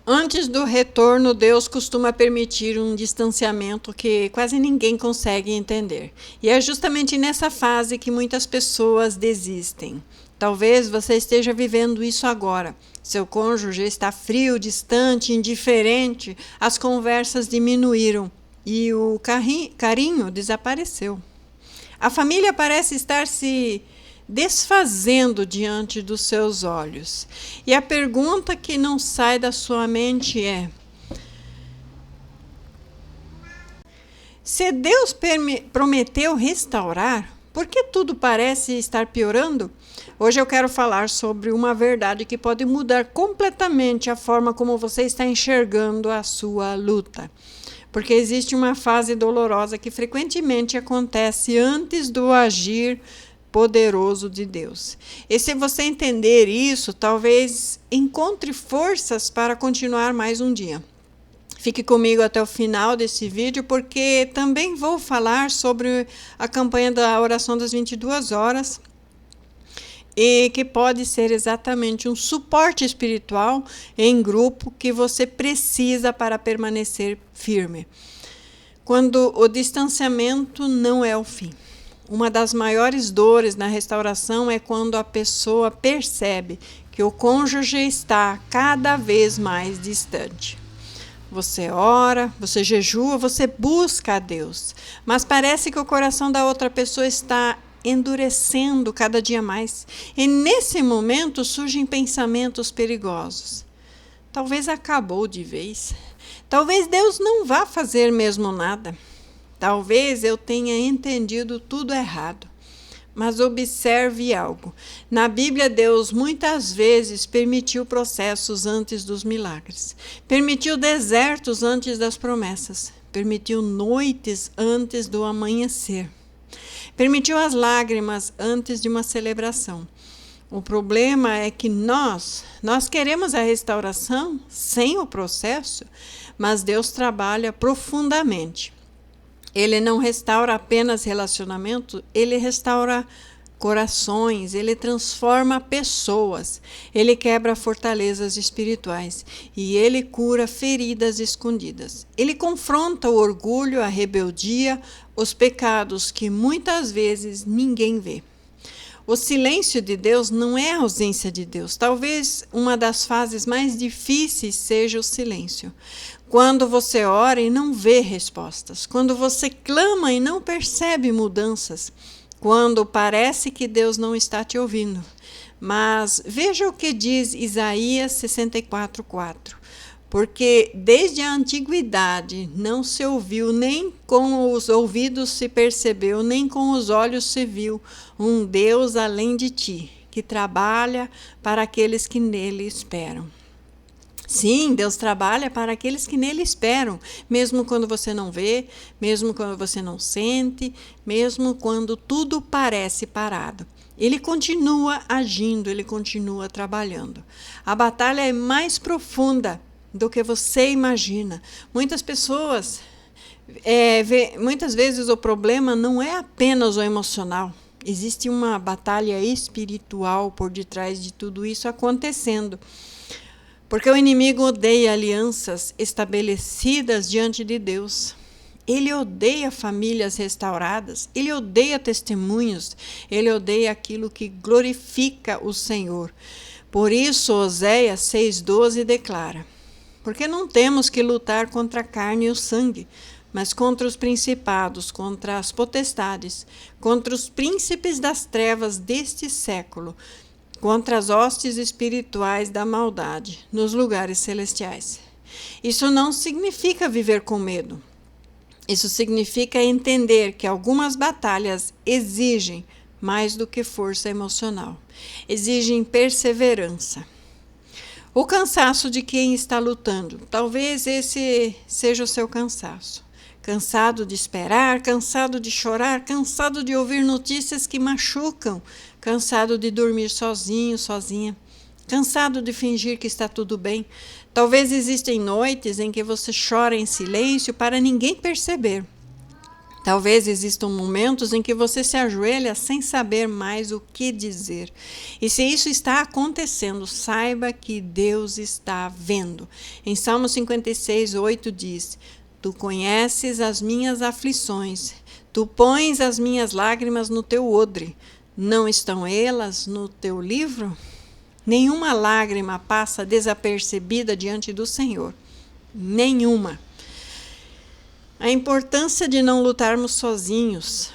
Antes do retorno, Deus costuma permitir um distanciamento que quase ninguém consegue entender. E é justamente nessa fase que muitas pessoas desistem. Talvez você esteja vivendo isso agora. Seu cônjuge está frio, distante, indiferente, as conversas diminuíram e o carinho desapareceu. A família parece estar se desfazendo diante dos seus olhos. E a pergunta que não sai da sua mente é: se Deus prometeu restaurar, por que tudo parece estar piorando? Hoje eu quero falar sobre uma verdade que pode mudar completamente a forma como você está enxergando a sua luta. Porque existe uma fase dolorosa que frequentemente acontece antes do agir poderoso de Deus. E se você entender isso, talvez encontre forças para continuar mais um dia. Fique comigo até o final desse vídeo, porque também vou falar sobre a campanha da oração das 22 horas, e que pode ser exatamente um suporte espiritual em grupo que você precisa para permanecer firme. Quando o distanciamento não é o fim. Uma das maiores dores na restauração é quando a pessoa percebe que o cônjuge está cada vez mais distante. Você ora, você jejua, você busca a Deus, mas parece que o coração da outra pessoa está endurecendo cada dia mais. E nesse momento surgem pensamentos perigosos. Talvez acabou de vez. Talvez Deus não vá fazer mesmo nada. Talvez eu tenha entendido tudo errado. Mas observe algo. Na Bíblia, Deus muitas vezes permitiu processos antes dos milagres. Permitiu desertos antes das promessas. Permitiu noites antes do amanhecer. Permitiu as lágrimas antes de uma celebração. O problema é que nós queremos a restauração sem o processo, mas Deus trabalha profundamente. Ele não restaura apenas relacionamento, ele restaura corações, ele transforma pessoas, ele quebra fortalezas espirituais e ele cura feridas escondidas. Ele confronta o orgulho, a rebeldia, os pecados que muitas vezes ninguém vê. O silêncio de Deus não é a ausência de Deus. Talvez uma das fases mais difíceis seja o silêncio. Quando você ora e não vê respostas. Quando você clama e não percebe mudanças. Quando parece que Deus não está te ouvindo. Mas veja o que diz Isaías 64:4. Porque desde a antiguidade não se ouviu, nem com os ouvidos se percebeu, nem com os olhos se viu um Deus além de ti, que trabalha para aqueles que nele esperam. Sim, Deus trabalha para aqueles que nele esperam, mesmo quando você não vê, mesmo quando você não sente, mesmo quando tudo parece parado. Ele continua agindo, ele continua trabalhando. A batalha é mais profunda do que você imagina. Muitas pessoas, muitas vezes o problema não é apenas o emocional. Existe uma batalha espiritual por detrás de tudo isso acontecendo. Porque o inimigo odeia alianças estabelecidas diante de Deus. Ele odeia famílias restauradas, ele odeia testemunhos, ele odeia aquilo que glorifica o Senhor. Por isso, Oséias 6,12 declara: porque não temos que lutar contra a carne e o sangue, mas contra os principados, contra as potestades, contra os príncipes das trevas deste século, contra as hostes espirituais da maldade nos lugares celestiais. Isso não significa viver com medo. Isso significa entender que algumas batalhas exigem mais do que força emocional, exigem perseverança. O cansaço de quem está lutando. Talvez esse seja o seu cansaço. Cansado de esperar, cansado de chorar, cansado de ouvir notícias que machucam, cansado de dormir sozinho, sozinha, cansado de fingir que está tudo bem. Talvez existem noites em que você chora em silêncio para ninguém perceber. Talvez existam momentos em que você se ajoelha sem saber mais o que dizer. E se isso está acontecendo, saiba que Deus está vendo. Em Salmo 56:8 diz: Tu conheces as minhas aflições, tu pões as minhas lágrimas no teu odre. Não estão elas no teu livro? Nenhuma lágrima passa desapercebida diante do Senhor. Nenhuma. A importância de não lutarmos sozinhos.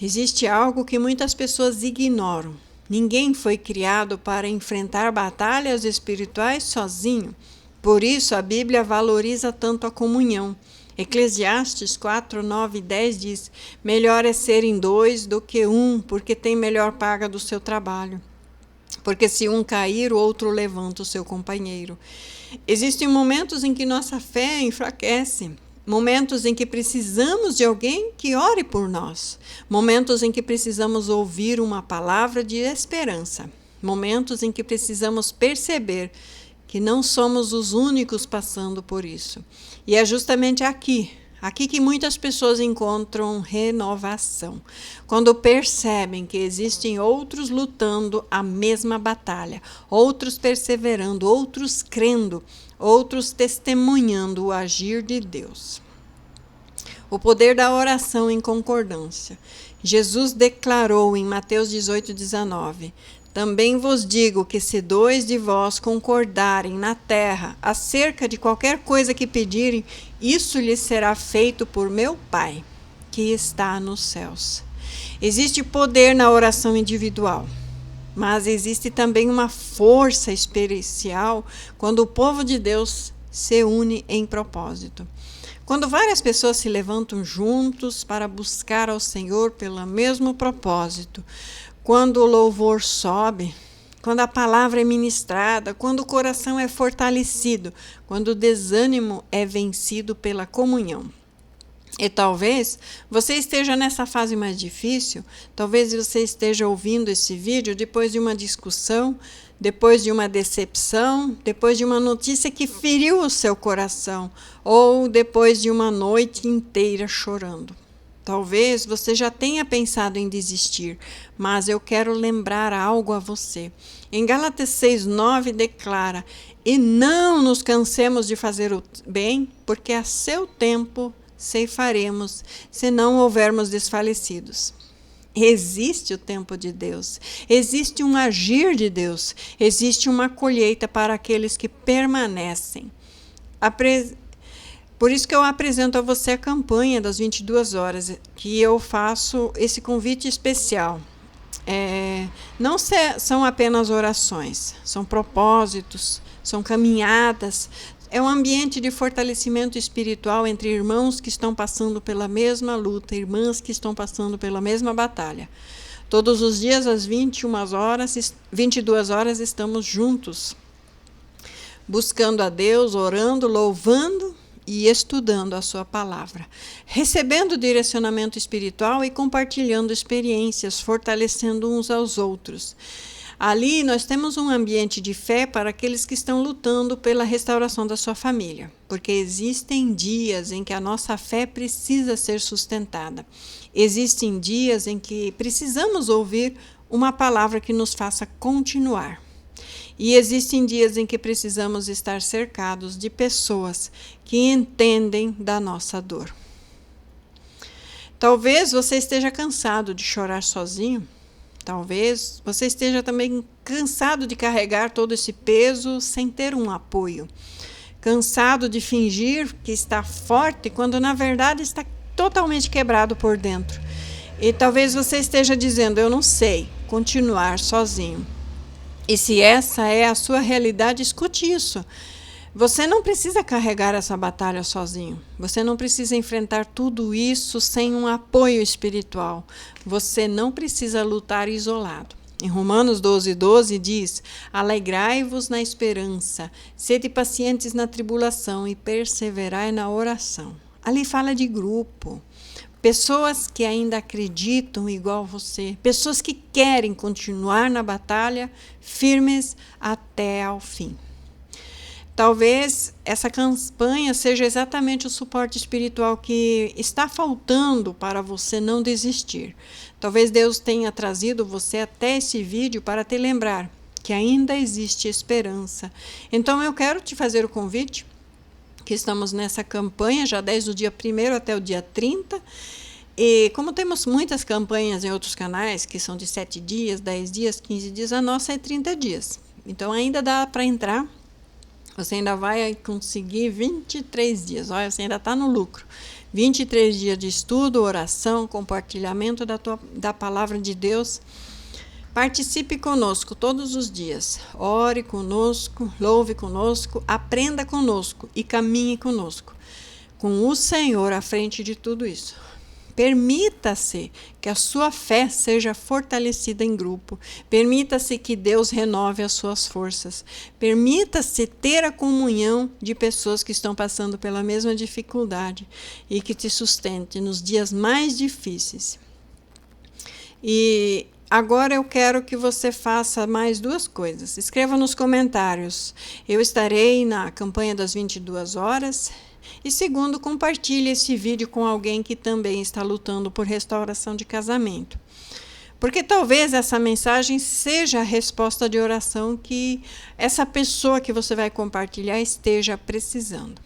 Existe algo que muitas pessoas ignoram. Ninguém foi criado para enfrentar batalhas espirituais sozinho. Por isso, a Bíblia valoriza tanto a comunhão. Eclesiastes 4, 9 e 10 diz: Melhor é serem dois do que um, porque tem melhor paga do seu trabalho. Porque se um cair, o outro levanta o seu companheiro. Existem momentos em que nossa fé enfraquece. Momentos em que precisamos de alguém que ore por nós. Momentos em que precisamos ouvir uma palavra de esperança. Momentos em que precisamos perceber que não somos os únicos passando por isso. E é justamente aqui que muitas pessoas encontram renovação. Quando percebem que existem outros lutando a mesma batalha, outros perseverando, outros crendo, outros testemunhando o agir de Deus. O poder da oração em concordância. Jesus declarou em Mateus 18:19: Também vos digo que se dois de vós concordarem na terra acerca de qualquer coisa que pedirem, isso lhes será feito por meu Pai, que está nos céus. Existe poder na oração individual. Mas existe também uma força especial quando o povo de Deus se une em propósito. Quando várias pessoas se levantam juntos para buscar ao Senhor pelo mesmo propósito, quando o louvor sobe, quando a palavra é ministrada, quando o coração é fortalecido, quando o desânimo é vencido pela comunhão. E talvez você esteja nessa fase mais difícil, talvez você esteja ouvindo esse vídeo depois de uma discussão, depois de uma decepção, depois de uma notícia que feriu o seu coração, ou depois de uma noite inteira chorando. Talvez você já tenha pensado em desistir, mas eu quero lembrar algo a você. Em Gálatas 6:9 declara: E não nos cansemos de fazer o bem, porque a seu tempo ceifaremos, se não houvermos desfalecidos. Existe o tempo de Deus, existe um agir de Deus, existe uma colheita para aqueles que permanecem. Por isso que eu apresento a você a campanha das 22 horas, que eu faço esse convite especial. Não são apenas orações, são propósitos, são caminhadas. É um ambiente de fortalecimento espiritual entre irmãos que estão passando pela mesma luta, irmãs que estão passando pela mesma batalha. Todos os dias, às 22 horas, estamos juntos, buscando a Deus, orando, louvando e estudando a sua palavra, recebendo direcionamento espiritual e compartilhando experiências, fortalecendo uns aos outros. Ali nós temos um ambiente de fé para aqueles que estão lutando pela restauração da sua família, porque existem dias em que a nossa fé precisa ser sustentada. Existem dias em que precisamos ouvir uma palavra que nos faça continuar. E existem dias em que precisamos estar cercados de pessoas que entendem da nossa dor. Talvez você esteja cansado de chorar sozinho. Talvez você esteja também cansado de carregar todo esse peso sem ter um apoio. Cansado de fingir que está forte quando na verdade está totalmente quebrado por dentro. E talvez você esteja dizendo: eu não sei continuar sozinho. E se essa é a sua realidade, escute isso. Você não precisa carregar essa batalha sozinho. Você não precisa enfrentar tudo isso sem um apoio espiritual. Você não precisa lutar isolado. Em Romanos 12:12 diz: Alegrai-vos na esperança, sede pacientes na tribulação e perseverai na oração. Ali fala de grupo. Pessoas que ainda acreditam igual você. Pessoas que querem continuar na batalha, firmes até ao fim. Talvez essa campanha seja exatamente o suporte espiritual que está faltando para você não desistir. Talvez Deus tenha trazido você até esse vídeo para te lembrar que ainda existe esperança. Então eu quero te fazer o convite, que estamos nessa campanha já desde o dia 1º até o dia 30. E como temos muitas campanhas em outros canais, que são de 7 dias, 10 dias, 15 dias, a nossa é 30 dias. Então ainda dá para entrar. Você ainda vai conseguir 23 dias. Olha, você ainda está no lucro. 23 dias de estudo, oração, compartilhamento da palavra de Deus. Participe conosco todos os dias. Ore conosco, louve conosco, aprenda conosco e caminhe conosco. Com o Senhor à frente de tudo isso. Permita-se que a sua fé seja fortalecida em grupo. Permita-se que Deus renove as suas forças. Permita-se ter a comunhão de pessoas que estão passando pela mesma dificuldade e que te sustente nos dias mais difíceis. E agora eu quero que você faça mais 2 coisas. Escreva nos comentários. Eu estarei na campanha das 22 horas. E segundo, compartilhe esse vídeo com alguém que também está lutando por restauração de casamento. Porque talvez essa mensagem seja a resposta de oração que essa pessoa que você vai compartilhar esteja precisando.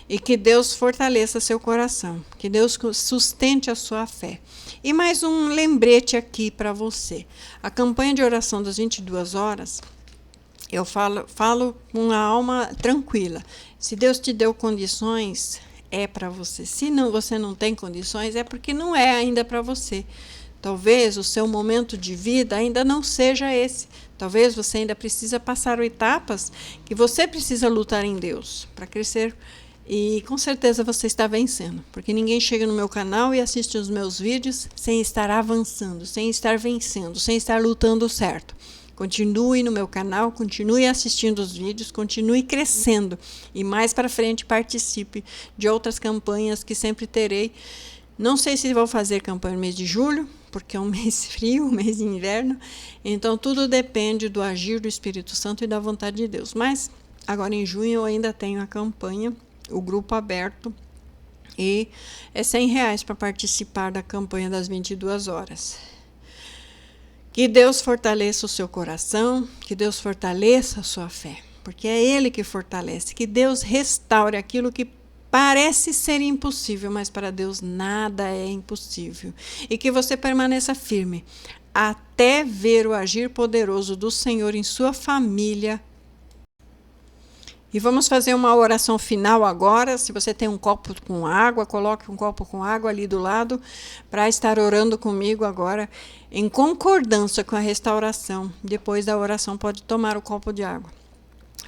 E que Deus fortaleça seu coração, que Deus sustente a sua fé. E mais um lembrete aqui para você. A campanha de oração das 22 horas, eu falo com a alma tranquila. Se Deus te deu condições, é para você. Se não, você não tem condições, é porque não é ainda para você. Talvez o seu momento de vida ainda não seja esse. Talvez você ainda precisa passar etapas que você precisa lutar em Deus para crescer. E com certeza você está vencendo, porque ninguém chega no meu canal e assiste os meus vídeos sem estar avançando, sem estar vencendo, sem estar lutando certo. Continue no meu canal, continue assistindo os vídeos, continue crescendo e mais para frente participe de outras campanhas que sempre terei. Não sei se vou fazer campanha no mês de julho, porque é um mês frio, um mês de inverno, então tudo depende do agir do Espírito Santo e da vontade de Deus. Mas agora em junho eu ainda tenho a campanha, o grupo aberto, e é R$100 para participar da campanha das 22 horas. Que Deus fortaleça o seu coração, que Deus fortaleça a sua fé, porque é Ele que fortalece, que Deus restaure aquilo que parece ser impossível, mas para Deus nada é impossível. E que você permaneça firme, até ver o agir poderoso do Senhor em sua família. E vamos fazer uma oração final agora. Se você tem um copo com água, coloque um copo com água ali do lado para estar orando comigo agora em concordância com a restauração. Depois da oração pode tomar o copo de água.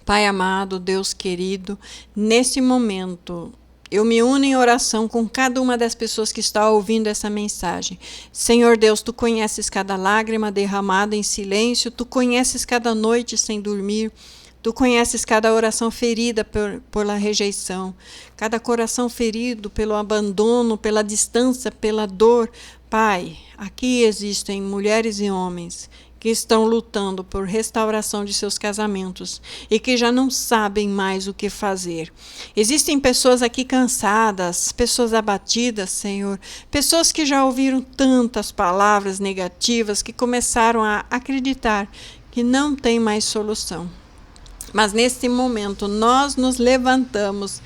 Pai amado, Deus querido, nesse momento eu me uno em oração com cada uma das pessoas que está ouvindo essa mensagem. Senhor Deus, Tu conheces cada lágrima derramada em silêncio, Tu conheces cada noite sem dormir. Tu conheces cada oração ferida pela rejeição, cada coração ferido pelo abandono, pela distância, pela dor. Pai, aqui existem mulheres e homens que estão lutando por restauração de seus casamentos e que já não sabem mais o que fazer. Existem pessoas aqui cansadas, pessoas abatidas, Senhor, pessoas que já ouviram tantas palavras negativas que começaram a acreditar que não tem mais solução. Mas nesse momento nós nos levantamos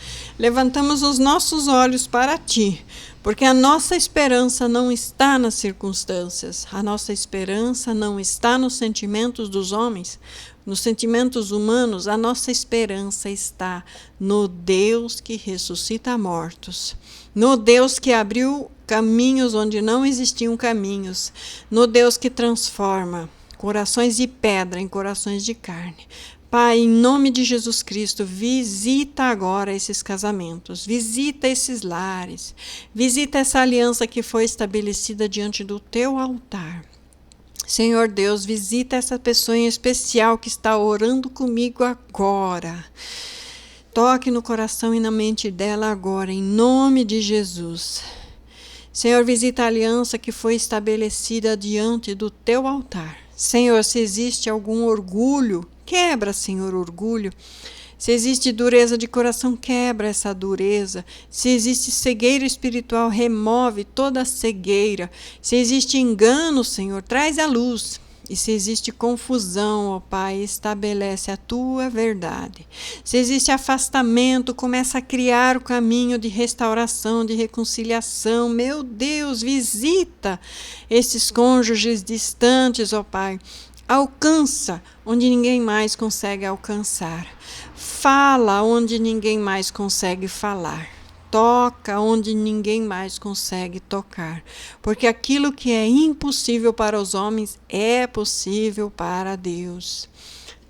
os nossos olhos para Ti, porque a nossa esperança não está nas circunstâncias, a nossa esperança não está nos sentimentos dos homens, nos sentimentos humanos, a nossa esperança está no Deus que ressuscita mortos, no Deus que abriu caminhos onde não existiam caminhos, no Deus que transforma corações de pedra em corações de carne. Pai, em nome de Jesus Cristo, visita agora esses casamentos, visita esses lares, visita essa aliança que foi estabelecida diante do Teu altar. Senhor Deus, visita essa pessoa em especial que está orando comigo agora. Toque no coração e na mente dela agora, em nome de Jesus. Senhor, visita a aliança que foi estabelecida diante do Teu altar. Senhor, se existe algum orgulho, quebra, Senhor, orgulho. Se existe dureza de coração, quebra essa dureza. Se existe cegueira espiritual, remove toda a cegueira. Se existe engano, Senhor, traz a luz. E se existe confusão, ó Pai, estabelece a tua verdade. Se existe afastamento, começa a criar o caminho de restauração, de reconciliação. Meu Deus, visita esses cônjuges distantes, ó Pai. Alcança onde ninguém mais consegue alcançar. Fala onde ninguém mais consegue falar. Toca onde ninguém mais consegue tocar. Porque aquilo que é impossível para os homens é possível para Deus.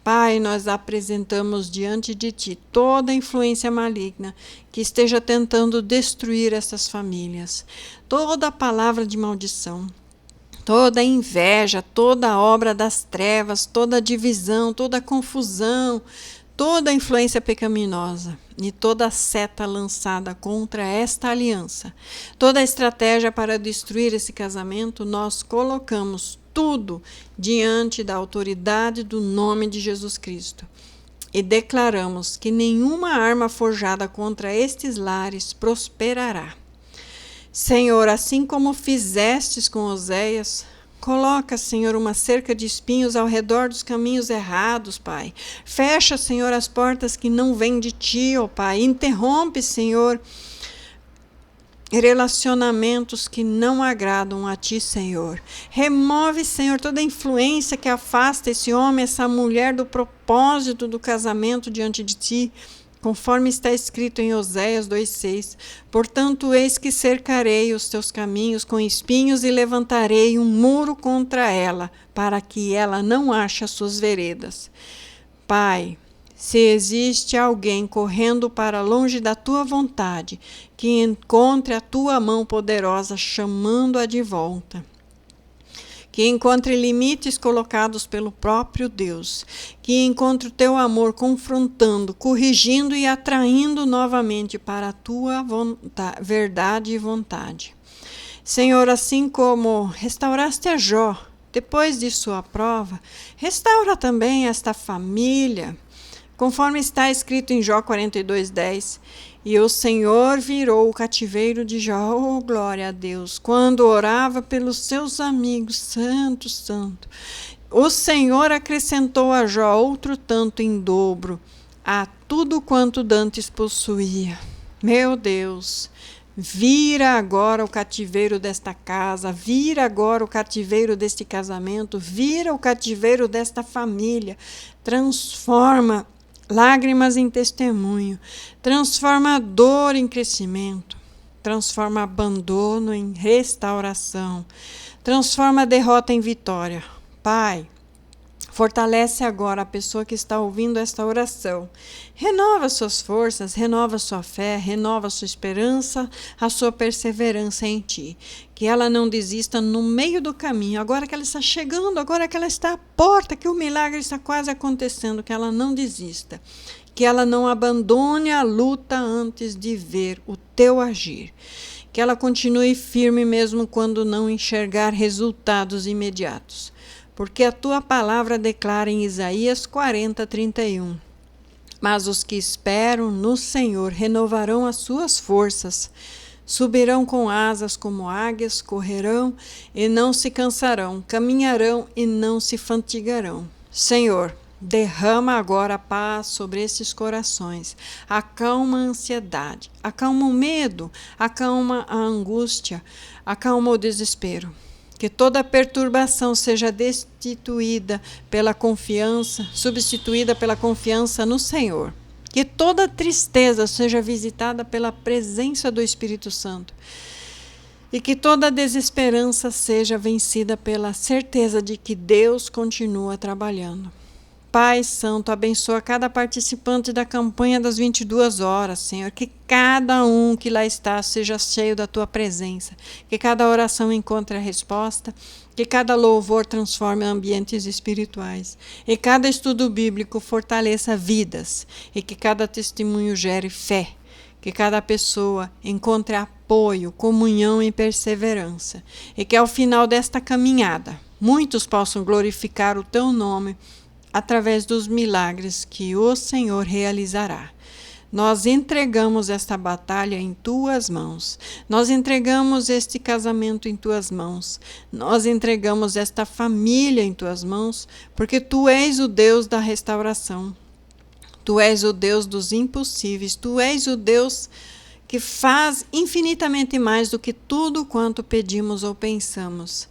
Pai, nós apresentamos diante de Ti toda a influência maligna que esteja tentando destruir essas famílias. Toda a palavra de maldição. Toda a inveja, toda a obra das trevas, toda a divisão, toda a confusão, toda a influência pecaminosa e toda a seta lançada contra esta aliança, toda a estratégia para destruir esse casamento, nós colocamos tudo diante da autoridade do nome de Jesus Cristo e declaramos que nenhuma arma forjada contra estes lares prosperará. Senhor, assim como fizestes com Oséias, coloca, Senhor, uma cerca de espinhos ao redor dos caminhos errados, Pai. Fecha, Senhor, as portas que não vêm de Ti, ó Pai. Interrompe, Senhor, relacionamentos que não agradam a Ti, Senhor. Remove, Senhor, toda a influência que afasta esse homem, essa mulher do propósito do casamento diante de Ti. Conforme está escrito em Oséias 2,6, portanto, eis que cercarei os teus caminhos com espinhos e levantarei um muro contra ela, para que ela não ache as suas veredas. Pai, se existe alguém correndo para longe da tua vontade, que encontre a tua mão poderosa chamando-a de volta. Que encontre limites colocados pelo próprio Deus, que encontre o teu amor confrontando, corrigindo e atraindo novamente para a tua verdade e vontade. Senhor, assim como restauraste a Jó, depois de sua prova, restaura também esta família, conforme está escrito em Jó 42:10. E o Senhor virou o cativeiro de Jó, oh, glória a Deus, quando orava pelos seus amigos, santo, santo. O Senhor acrescentou a Jó outro tanto em dobro, a tudo quanto dantes possuía. Meu Deus, vira agora o cativeiro desta casa, vira agora o cativeiro deste casamento, vira o cativeiro desta família, transforma lágrimas em testemunho, transforma a dor em crescimento, transforma abandono em restauração, transforma a derrota em vitória. Pai, fortalece agora a pessoa que está ouvindo esta oração. Renova suas forças, renova sua fé, renova sua esperança, a sua perseverança em Ti. Que ela não desista no meio do caminho, agora que ela está chegando, agora que ela está à porta, que o milagre está quase acontecendo, que ela não desista. Que ela não abandone a luta antes de ver o Teu agir. Que ela continue firme mesmo quando não enxergar resultados imediatos. Porque a Tua palavra declara em Isaías 40:31. Mas os que esperam no Senhor renovarão as suas forças, subirão com asas como águias, correrão e não se cansarão, caminharão e não se fatigarão. Senhor, derrama agora a paz sobre esses corações, acalma a ansiedade, acalma o medo, acalma a angústia, acalma o desespero. Que toda perturbação seja destituída pela confiança, substituída pela confiança no Senhor. Que toda tristeza seja visitada pela presença do Espírito Santo. E que toda desesperança seja vencida pela certeza de que Deus continua trabalhando. Pai Santo, abençoa cada participante da campanha das 22 horas, Senhor. Que cada um que lá está seja cheio da Tua presença. Que cada oração encontre a resposta. Que cada louvor transforme ambientes espirituais. E cada estudo bíblico fortaleça vidas. E que cada testemunho gere fé. Que cada pessoa encontre apoio, comunhão e perseverança. E que ao final desta caminhada, muitos possam glorificar o Teu nome, através dos milagres que o Senhor realizará. Nós entregamos esta batalha em tuas mãos. Nós entregamos este casamento em tuas mãos. Nós entregamos esta família em tuas mãos, porque tu és o Deus da restauração. Tu és o Deus dos impossíveis. Tu és o Deus que faz infinitamente mais do que tudo quanto pedimos ou pensamos.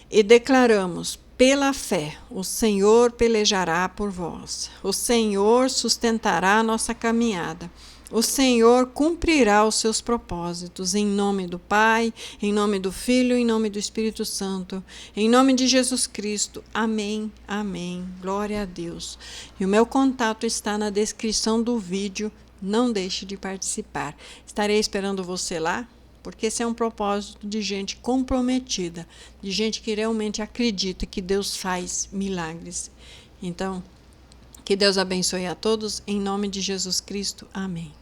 E declaramos: pela fé, o Senhor pelejará por vós. O Senhor sustentará a nossa caminhada. O Senhor cumprirá os seus propósitos. Em nome do Pai, em nome do Filho, em nome do Espírito Santo. Em nome de Jesus Cristo. Amém, amém. Glória a Deus. E o meu contato está na descrição do vídeo. Não deixe de participar. Estarei esperando você lá, porque esse é um propósito de gente comprometida, de gente que realmente acredita que Deus faz milagres. Então, que Deus abençoe a todos, em nome de Jesus Cristo. Amém.